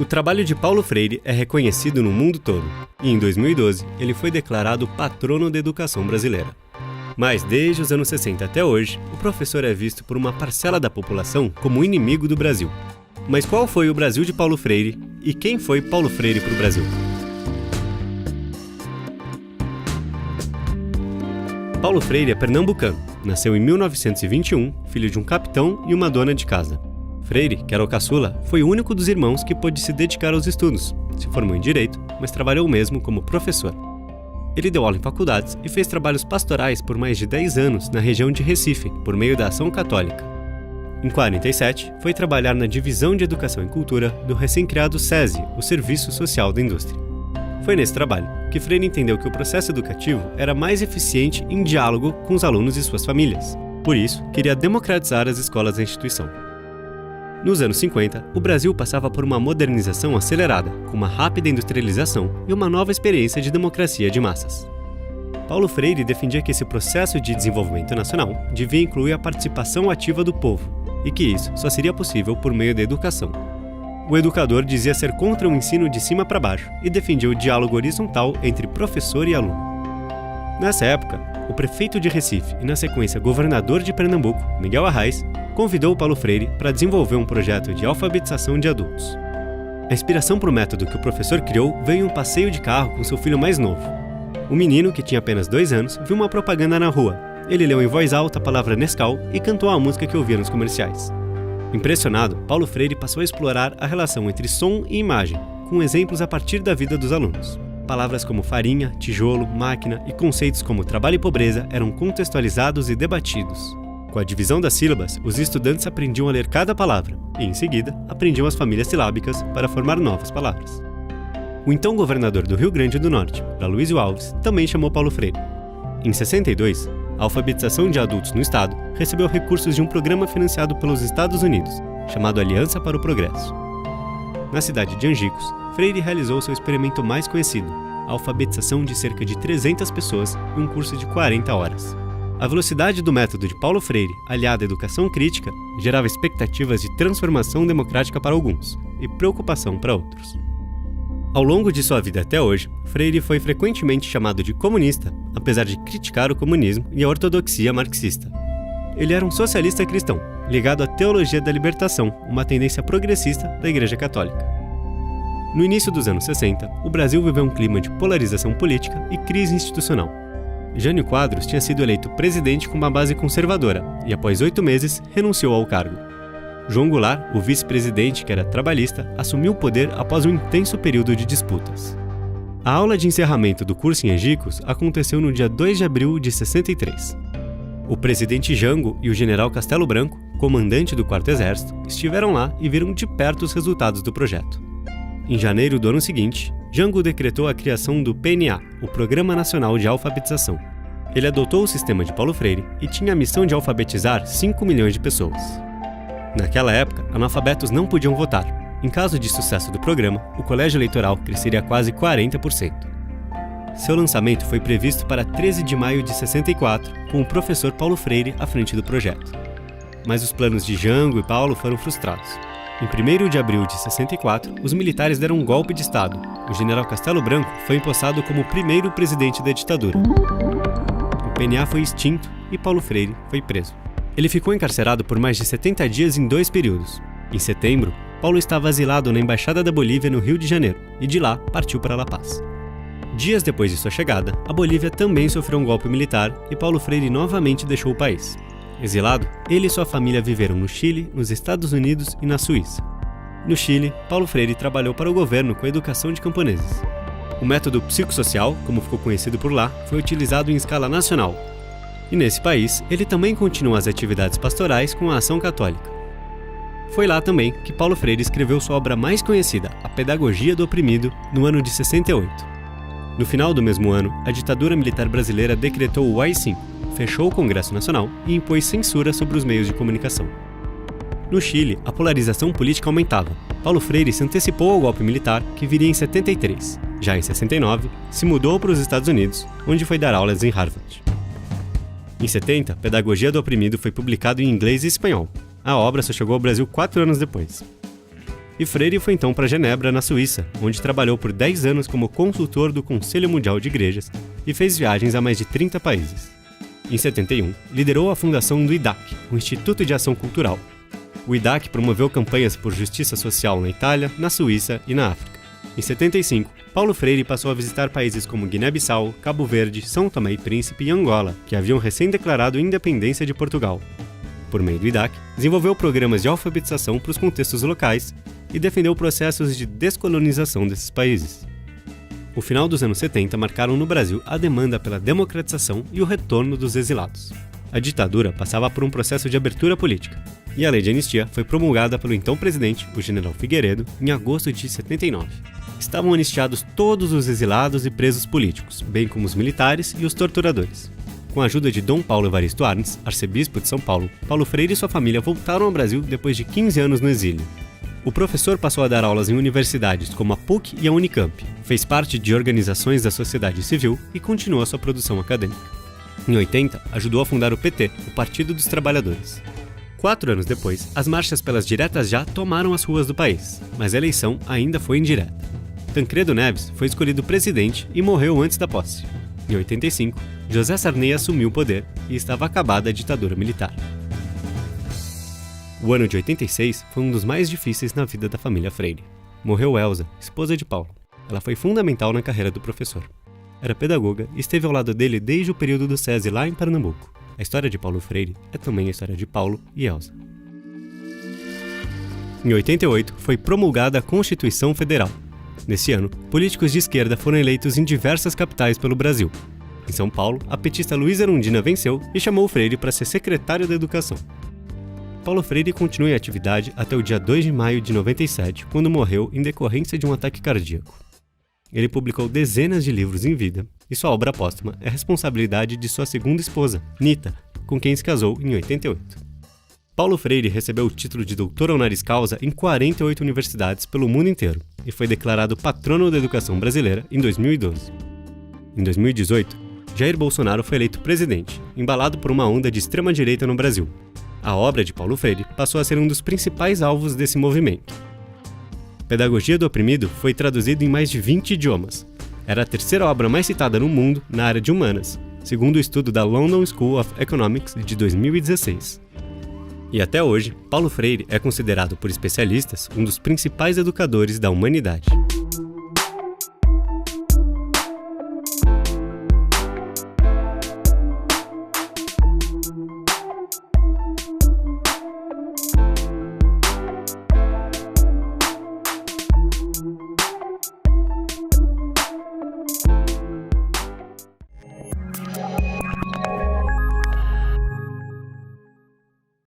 O trabalho de Paulo Freire é reconhecido no mundo todo, e em 2012 ele foi declarado patrono da educação brasileira. Mas desde os anos 60 até hoje, o professor é visto por uma parcela da população como inimigo do Brasil. Mas qual foi o Brasil de Paulo Freire e quem foi Paulo Freire para o Brasil? Paulo Freire é pernambucano, nasceu em 1921, filho de um capitão e uma dona de casa. Freire, que era o caçula, foi o único dos irmãos que pôde se dedicar aos estudos. Se formou em Direito, mas trabalhou mesmo como professor. Ele deu aula em faculdades e fez trabalhos pastorais por mais de 10 anos na região de Recife, por meio da Ação Católica. Em 1947, foi trabalhar na Divisão de Educação e Cultura do recém-criado SESI, o Serviço Social da Indústria. Foi nesse trabalho que Freire entendeu que o processo educativo era mais eficiente em diálogo com os alunos e suas famílias. Por isso, queria democratizar as escolas da instituição. Nos anos 50, o Brasil passava por uma modernização acelerada, com uma rápida industrialização e uma nova experiência de democracia de massas. Paulo Freire defendia que esse processo de desenvolvimento nacional devia incluir a participação ativa do povo, e que isso só seria possível por meio da educação. O educador dizia ser contra o ensino de cima para baixo e defendia o diálogo horizontal entre professor e aluno. Nessa época, o prefeito de Recife e, na sequência, governador de Pernambuco, Miguel Arraes, convidou Paulo Freire para desenvolver um projeto de alfabetização de adultos. A inspiração para o método que o professor criou veio em um passeio de carro com seu filho mais novo. O menino, que tinha apenas 2 anos, viu uma propaganda na rua. Ele leu em voz alta a palavra Nescau e cantou a música que ouvia nos comerciais. Impressionado, Paulo Freire passou a explorar a relação entre som e imagem, com exemplos a partir da vida dos alunos. Palavras como farinha, tijolo, máquina e conceitos como trabalho e pobreza eram contextualizados e debatidos. Com a divisão das sílabas, os estudantes aprendiam a ler cada palavra e, em seguida, aprendiam as famílias silábicas para formar novas palavras. O então governador do Rio Grande do Norte, Aloysio Alves, também chamou Paulo Freire. Em 62, a alfabetização de adultos no estado recebeu recursos de um programa financiado pelos Estados Unidos, chamado Aliança para o Progresso. Na cidade de Angicos, Freire realizou seu experimento mais conhecido, a alfabetização de cerca de 300 pessoas em um curso de 40 horas. A velocidade do método de Paulo Freire, aliada à educação crítica, gerava expectativas de transformação democrática para alguns e preocupação para outros. Ao longo de sua vida até hoje, Freire foi frequentemente chamado de comunista, apesar de criticar o comunismo e a ortodoxia marxista. Ele era um socialista cristão, ligado à teologia da libertação, uma tendência progressista da Igreja Católica. No início dos anos 60, o Brasil viveu um clima de polarização política e crise institucional. Jânio Quadros tinha sido eleito presidente com uma base conservadora e, após 8 meses, renunciou ao cargo. João Goulart, o vice-presidente, que era trabalhista, assumiu o poder após um intenso período de disputas. A aula de encerramento do curso em Angicos aconteceu no dia 2 de abril de 63. O presidente Jango e o general Castelo Branco, comandante do 4º Exército, estiveram lá e viram de perto os resultados do projeto. Em janeiro do ano seguinte, Jango decretou a criação do PNA, o Programa Nacional de Alfabetização. Ele adotou o sistema de Paulo Freire e tinha a missão de alfabetizar 5 milhões de pessoas. Naquela época, analfabetos não podiam votar. Em caso de sucesso do programa, o colégio eleitoral cresceria quase 40%. Seu lançamento foi previsto para 13 de maio de 64, com o professor Paulo Freire à frente do projeto. Mas os planos de Jango e Paulo foram frustrados. Em 1º de abril de 64, os militares deram um golpe de Estado. O general Castelo Branco foi empossado como o primeiro presidente da ditadura. O PNA foi extinto e Paulo Freire foi preso. Ele ficou encarcerado por mais de 70 dias em 2 períodos. Em setembro, Paulo estava asilado na Embaixada da Bolívia no Rio de Janeiro e de lá partiu para La Paz. Dias depois de sua chegada, a Bolívia também sofreu um golpe militar e Paulo Freire novamente deixou o país. Exilado, ele e sua família viveram no Chile, nos Estados Unidos e na Suíça. No Chile, Paulo Freire trabalhou para o governo com a educação de camponeses. O método psicossocial, como ficou conhecido por lá, foi utilizado em escala nacional. E nesse país, ele também continuou as atividades pastorais com a Ação Católica. Foi lá também que Paulo Freire escreveu sua obra mais conhecida, A Pedagogia do Oprimido, no ano de 68. No final do mesmo ano, a ditadura militar brasileira decretou o AI-5, fechou o Congresso Nacional e impôs censura sobre os meios de comunicação. No Chile, a polarização política aumentava. Paulo Freire se antecipou ao golpe militar, que viria em 73. Já em 69, se mudou para os Estados Unidos, onde foi dar aulas em Harvard. Em 70, Pedagogia do Oprimido foi publicado em inglês e espanhol. A obra só chegou ao Brasil 4 anos depois. E Freire foi então para Genebra, na Suíça, onde trabalhou por 10 anos como consultor do Conselho Mundial de Igrejas e fez viagens a mais de 30 países. Em 71, liderou a fundação do IDAC, o Instituto de Ação Cultural. O IDAC promoveu campanhas por justiça social na Itália, na Suíça e na África. Em 75, Paulo Freire passou a visitar países como Guiné-Bissau, Cabo Verde, São Tomé e Príncipe e Angola, que haviam recém-declarado independência de Portugal. Por meio do IDAC, desenvolveu programas de alfabetização para os contextos locais e defendeu processos de descolonização desses países. O final dos anos 70 marcaram no Brasil a demanda pela democratização e o retorno dos exilados. A ditadura passava por um processo de abertura política, e a lei de anistia foi promulgada pelo então presidente, o general Figueiredo, em agosto de 79. Estavam anistiados todos os exilados e presos políticos, bem como os militares e os torturadores. Com a ajuda de Dom Paulo Evaristo Arnes, arcebispo de São Paulo, Paulo Freire e sua família voltaram ao Brasil depois de 15 anos no exílio. O professor passou a dar aulas em universidades como a PUC e a Unicamp, fez parte de organizações da sociedade civil e continuou sua produção acadêmica. Em 80, ajudou a fundar o PT, o Partido dos Trabalhadores. 4 anos depois, as marchas pelas diretas já tomaram as ruas do país, mas a eleição ainda foi indireta. Tancredo Neves foi escolhido presidente e morreu antes da posse. Em 85, José Sarney assumiu o poder e estava acabada a ditadura militar. O ano de 86 foi um dos mais difíceis na vida da família Freire. Morreu Elza, esposa de Paulo. Ela foi fundamental na carreira do professor. Era pedagoga e esteve ao lado dele desde o período do SESI lá em Pernambuco. A história de Paulo Freire é também a história de Paulo e Elza. Em 88, foi promulgada a Constituição Federal. Nesse ano, políticos de esquerda foram eleitos em diversas capitais pelo Brasil. Em São Paulo, a petista Luísa Erundina venceu e chamou Freire para ser secretário da Educação. Paulo Freire continuou em atividade até o dia 2 de maio de 97, quando morreu em decorrência de um ataque cardíaco. Ele publicou dezenas de livros em vida, e sua obra póstuma é responsabilidade de sua segunda esposa, Nita, com quem se casou em 88. Paulo Freire recebeu o título de doutor honoris causa em 48 universidades pelo mundo inteiro e foi declarado patrono da educação brasileira em 2012. Em 2018, Jair Bolsonaro foi eleito presidente, embalado por uma onda de extrema-direita no Brasil. A obra de Paulo Freire passou a ser um dos principais alvos desse movimento. Pedagogia do Oprimido foi traduzido em mais de 20 idiomas. Era a terceira obra mais citada no mundo na área de humanas, segundo o estudo da London School of Economics de 2016. E até hoje, Paulo Freire é considerado por especialistas um dos principais educadores da humanidade.